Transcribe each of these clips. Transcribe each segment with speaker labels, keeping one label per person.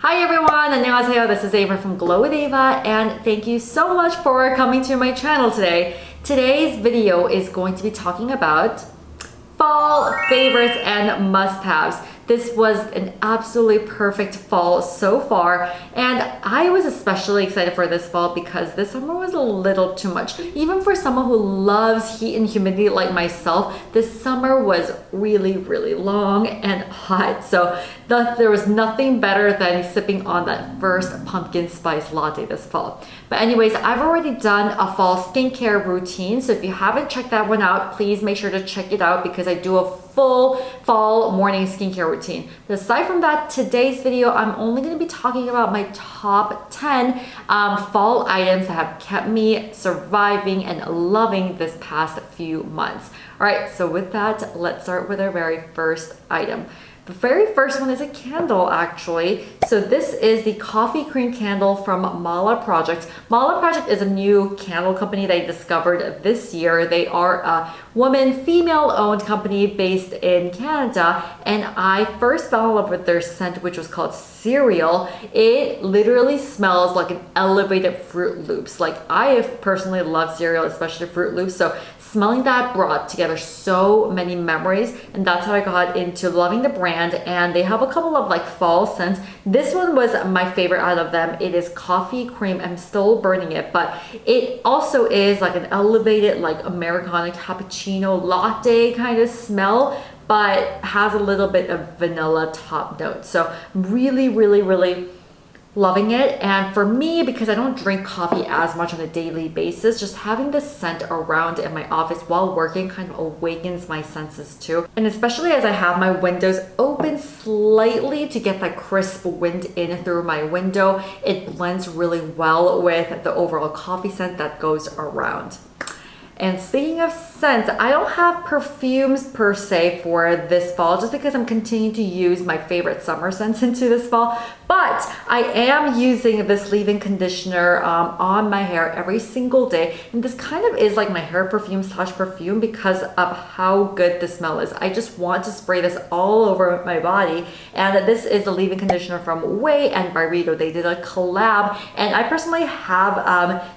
Speaker 1: Hi everyone, 안녕하세요. This is Ava from Glow with Ava, and thank you so much for coming to my channel today. Today's video is going to be talking about fall favorites and must-haves. This was an absolutely perfect fall so far, and I was especially excited for this fall because this summer was a little too much. Even for someone who loves heat and humidity like myself, this summer was really long and hot. So there was nothing better than sipping on that first pumpkin spice latte this fall. But anyways, I've already done a fall skincare routine, so if you haven't checked that one out, please make sure to check it out because I do a full fall morning skincare routine. But aside from that, today's video, I'm only going to be talking about my top 10 fall items that have kept me surviving and loving this past few months. All right, so with that, let's start with our very first item. The very first one is a candle, actually. So this is the coffee cream candle from Mala Project. Mala Project is a new candle company they discovered this year. They are a female-owned company based in Canada, and I first fell in love with their scent, which was called Cereal. It literally smells like an elevated Fruit Loops. Like, I personally love cereal, especially Fruit Loops, so smelling that brought together so many memories, and that's how I got into loving the brand. And they have a couple of like fall scents. This one was my favorite out of them. It is coffee cream. I'm still burning it, but it also is like an elevated like Americano cappuccino latte kind of smell, but has a little bit of vanilla top note. So really loving it. And for me, because I don't drink coffee as much on a daily basis, just having this scent around in my office while working kind of awakens my senses too. And especially as I have my windows open slightly to get that crisp wind in through my window, it blends really well with the overall coffee scent that goes around. And speaking of scents, I don't have perfumes per se for this fall just because I'm continuing to use my favorite summer scents into this fall. But I am using this leave-in conditioner on my hair every single day. And this kind of is like my hair perfume slash perfume because of how good the smell is. I just want to spray this all over my body. And this is the leave-in conditioner from Way and Byredo. They did a collab. And I personally have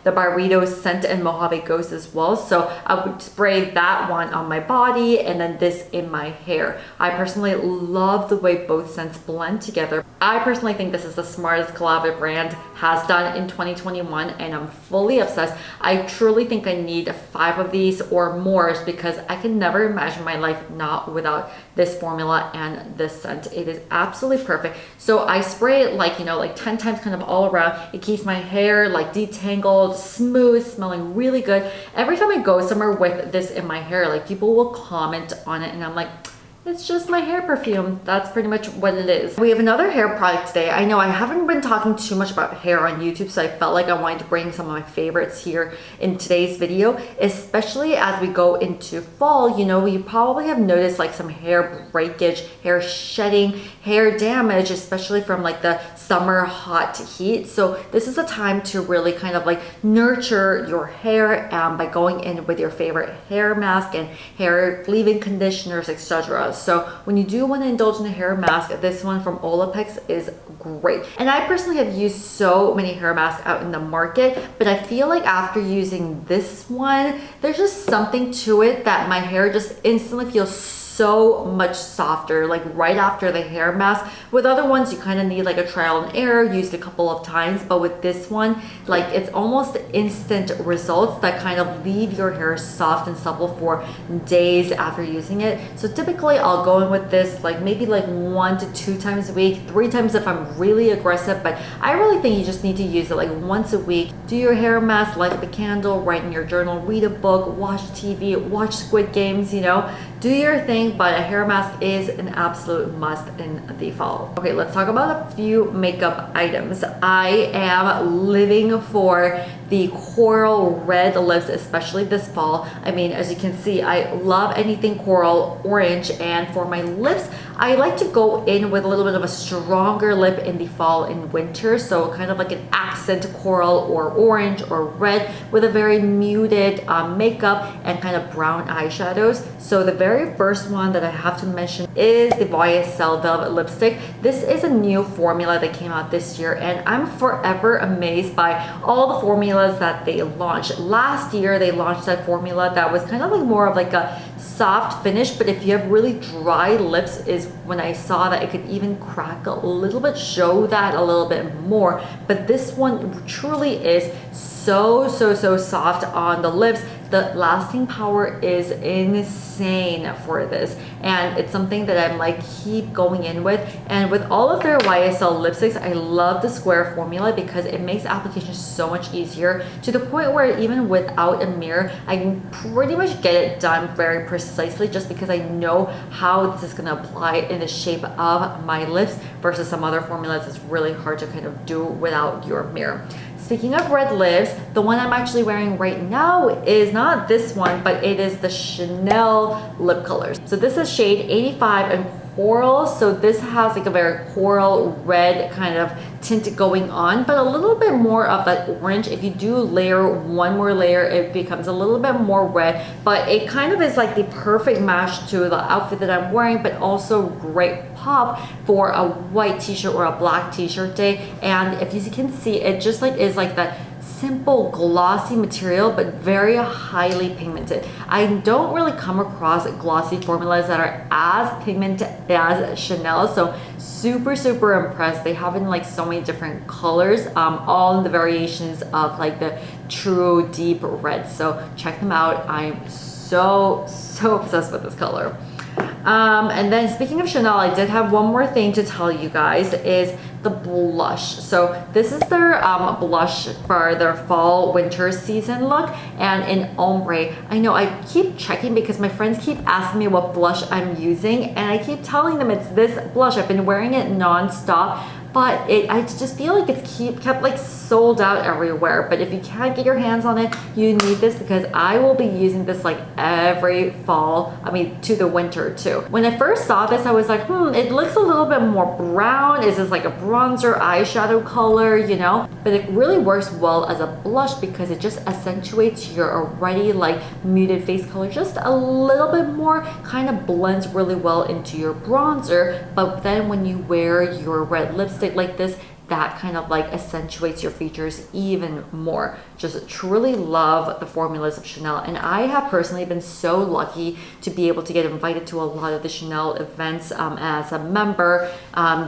Speaker 1: the Byredo Scent and Mojave Ghost as well. So I would spray that one on my body and then this in my hair. I personally love the way both scents blend together. I personally think this is the smartest collab the brand has done in 2021, and I'm fully obsessed. I truly think I need 5 of these or more because I can never imagine my life not without this formula and this scent. It is absolutely perfect. So I spray it like 10 times kind of all around. It keeps my hair like detangled, smooth, smelling really good. Every time I go somewhere with this in my hair, like people will comment on it and I'm like, it's just my hair perfume. That's pretty much what it is. We have another hair product today. I know I haven't been talking too much about hair on YouTube, so I felt like I wanted to bring some of my favorites here in today's video, especially as we go into fall. You probably have noticed like some hair breakage, hair shedding, hair damage, especially from like the summer hot heat. So this is a time to really kind of like nurture your hair by going in with your favorite hair mask and hair leave-in conditioners, etc. So when you do want to indulge in a hair mask, this one from Olaplex is great. And I personally have used so many hair masks out in the market, but I feel like after using this one, there's just something to it that my hair just instantly feels so much softer, like right after the hair mask. With other ones, you kind of need like a trial and error, used a couple of times, but with this one, like it's almost instant results that kind of leave your hair soft and supple for days after using it. So typically I'll go in with this like maybe like 1 to 2 times a week, 3 times if I'm really aggressive, but I really think you just need to use it like once a week. Do your hair mask, light the candle, write in your journal, read a book, watch TV, watch Squid Games, do your thing, but a hair mask is an absolute must in the fall. Okay, let's talk about a few makeup items. I am living for the coral red lips, especially this fall. I mean, as you can see, I love anything coral orange, and for my lips, I like to go in with a little bit of a stronger lip in the fall and winter, so kind of like an accent coral or orange or red with a very muted makeup and kind of brown eyeshadows. So the very very first one that I have to mention is the YSL Velvet Lipstick. This is a new formula that came out this year, and I'm forever amazed by all the formulas that they launched. Last year, they launched that formula that was kind of like more of like a soft finish, but if you have really dry lips is when I saw that it could even crack a little bit, show that a little bit more. But this one truly is so soft on the lips. The lasting power is insane for this, and it's something that I'm like keep going in with. And with all of their YSL lipsticks, I love the square formula because it makes application so much easier, to the point where even without a mirror, I can pretty much get it done very precisely, just because I know how this is going to apply in the shape of my lips, versus some other formulas it's really hard to kind of do without your mirror. Speaking of red lips, the one I'm actually wearing right now is not this one, but it is the Chanel lip colors. So this is shade 85 and Coral. So this has like a very coral red kind of tint going on, but a little bit more of that orange. If you do layer one more layer, it becomes a little bit more red, but it kind of is like the perfect match to the outfit that I'm wearing, but also great pop for a white t-shirt or a black t-shirt day. And if you can see, it just like is like that simple glossy material, but very highly pigmented. I don't really come across glossy formulas that are as pigmented as Chanel, so super impressed. They have in like so many different colors, all in the variations of like the true deep red. So check them out. I'm so obsessed with this color. And then speaking of Chanel, I did have one more thing to tell you guys, is the blush. So this is their blush for their fall winter season look, and in ombre. I know I keep checking because my friends keep asking me what blush I'm using, and I keep telling them it's this blush. I've been wearing it non-stop, but I just feel like it's kept like sold out everywhere. But if you can't get your hands on it, you need this, because I will be using this like every fall, I mean to the winter too. When I first saw this, I was like, it looks a little bit more brown. Is this like a bronzer eyeshadow color, you know? But it really works well as a blush because it just accentuates your already like muted face color just a little bit more, kind of blends really well into your bronzer. But then when you wear your red lipstick like this, that kind of like accentuates your features even more. Just truly love the formulas of Chanel, and I have personally been so lucky to be able to get invited to a lot of the Chanel events as a member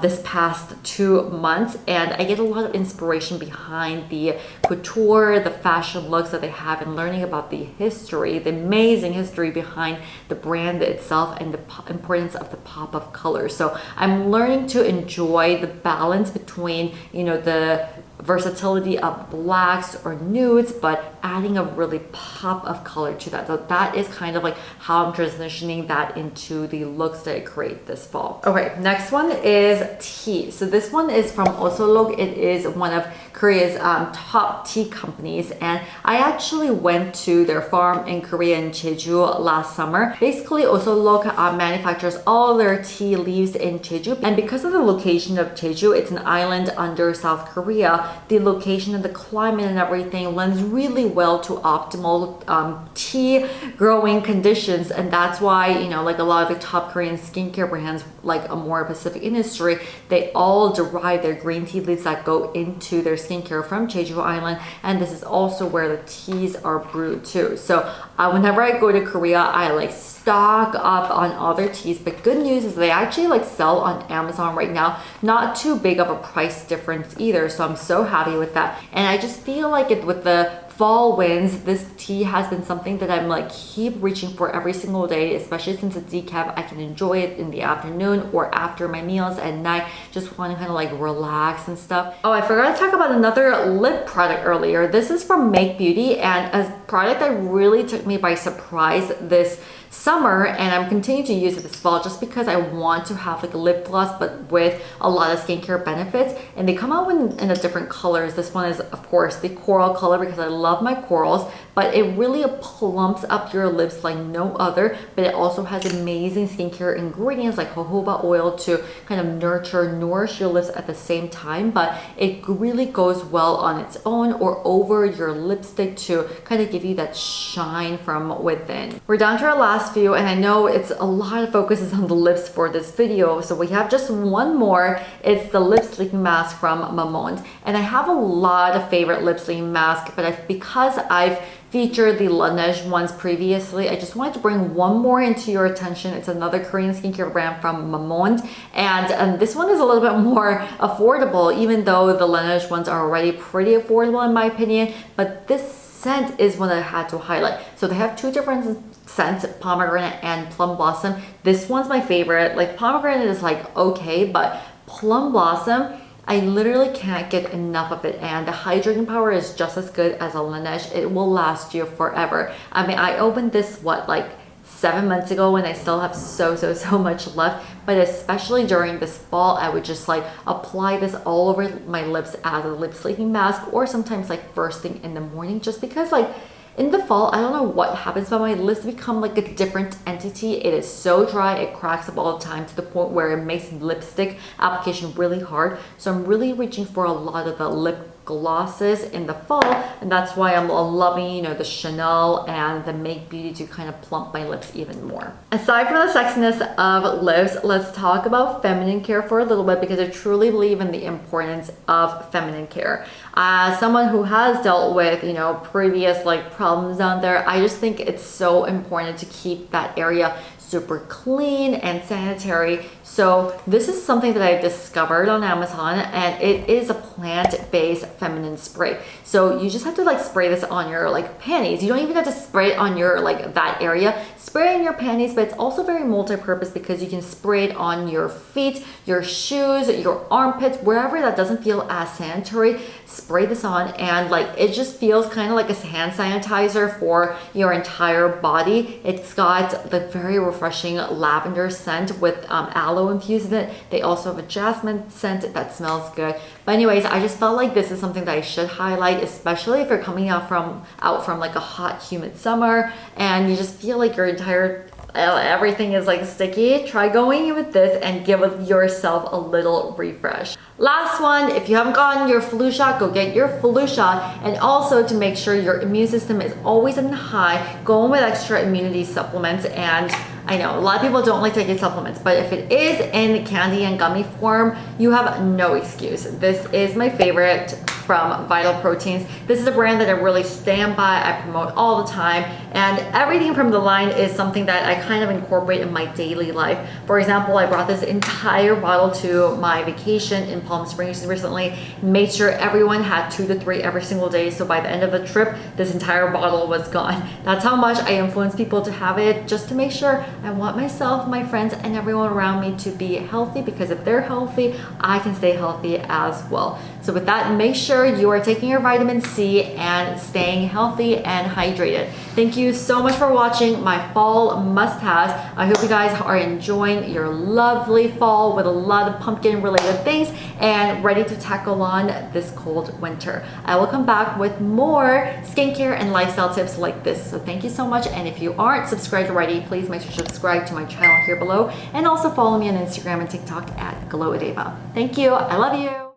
Speaker 1: this past 2 months, and I get a lot of inspiration behind the couture, the fashion looks that they have, and learning about the history, the amazing history behind the brand itself, and the importance of the pop of color. So I'm learning to enjoy the balance between, you know, the versatility of blacks or nudes, but adding a really pop of color to that. So that is kind of like how I'm transitioning that into the looks that I create this fall. Okay, next one is tea. So this one is from Osolog. It is one of Korea's top tea companies, and I actually went to their farm in Korea in Jeju last summer. Basically, Osolog manufactures all their tea leaves in Jeju, and because of the location of Jeju, it's an island under South Korea. The location and the climate and everything lends really well to optimal tea growing conditions, and that's why, you know, like a lot of the top Korean skincare brands, like a more Pacific industry, they all derive their green tea leaves that go into their skincare from Jeju Island, and this is also where the teas are brewed too. So whenever I go to Korea, I like stock up on all their teas. But good news is they actually like sell on Amazon right now, not too big of a price difference either, so I'm so happy with that. And I just feel like it with the fall winds, this tea has been something that I'm like keep reaching for every single day, especially since it's decaf. I can enjoy it in the afternoon or after my meals at night, just want to kind of like relax and stuff. Oh, I forgot to talk about another lip product earlier. This is from Make Beauty, and a product that really took me by surprise this summer, and I'm continuing to use it this fall just because I want to have like a lip gloss but with a lot of skincare benefits, and they come out in a different colors. This one is of course the coral color because I love my corals, but it really plumps up your lips like no other. But it also has amazing skincare ingredients like jojoba oil to kind of nourish your lips at the same time, but it really goes well on its own or over your lipstick to kind of give you that shine from within. We're down to our last last few, and I know it's a lot of focus is on the lips for this video, so we have just one more. It's the lip sleeping mask from Momond, and I have a lot of favorite lip sleeping masks, but because I've featured the Laneige ones previously, I just wanted to bring one more into your attention. It's another Korean skincare brand from Momond, and this one is a little bit more affordable, even though the Laneige ones are already pretty affordable in my opinion, but this scent is one that I had to highlight. So they have two different scents, pomegranate and plum blossom. This one's my favorite. Like pomegranate is like okay, but plum blossom, I literally can't get enough of it, and the hydrating power is just as good as a Laneige. It will last you forever. I mean, I opened this like 7 months ago and I still have so much left, but especially during this fall, I would just like apply this all over my lips as a lip sleeping mask, or sometimes like first thing in the morning, just because like in the fall, I don't know what happens, but my lips become like a different entity. It is so dry, it cracks up all the time to the point where it makes lipstick application really hard. So I'm really reaching for a lot of the lip glosses in the fall, and that's why I'm loving, you know, the Chanel and the Make Beauty to kind of plump my lips even more. Aside from the sexiness of lips, let's talk about feminine care for a little bit, because I truly believe in the importance of feminine care. As someone who has dealt with, you know, previous like problems down there, I just think it's so important to keep that area super clean and sanitary. So this is something that I discovered on Amazon, and it is a plant-based feminine spray. So you just have to like spray this on your like panties. You don't even have to spray it on your like that area. Spray it in your panties, but it's also very multi-purpose because you can spray it on your feet, your shoes, your armpits, wherever that doesn't feel as sanitary. Spray this on, and like it just feels kind of like a hand sanitizer for your entire body. It's got the very refreshing lavender scent with aloe infused in it. They also have a jasmine scent that smells good. But anyways, I just felt like this is something that I should highlight, especially if you're coming out from like a hot, humid summer and you just feel like your entire everything is like sticky. Try going in with this and give yourself a little refresh. Last one, if you haven't gotten your flu shot, go get your flu shot. And also to make sure your immune system is always on high, go in with extra immunity supplements. And I know a lot of people don't like taking supplements, but if it is in candy and gummy form, you have no excuse. This is my favorite from Vital Proteins. This is a brand that I really stand by, I promote all the time, and everything from the line is something that I kind of incorporate in my daily life. For example, I brought this entire bottle to my vacation in Palm Springs recently, made sure everyone had 2 to 3 every single day, so by the end of the trip, this entire bottle was gone. That's how much I influence people to have it, just to make sure I want myself, my friends, and everyone around me to be healthy, because if they're healthy, I can stay healthy as well. So with that, make sure you are taking your vitamin C and staying healthy and hydrated. Thank you so much for watching my fall must-haves. I hope you guys are enjoying your lovely fall with a lot of pumpkin related things and ready to tackle on this cold winter. I will come back with more skincare and lifestyle tips like this. So thank you so much, and if you aren't subscribed already, please make sure to subscribe to my channel here below, and also follow me on Instagram and TikTok at Glow with Ava. Thank you. I love you.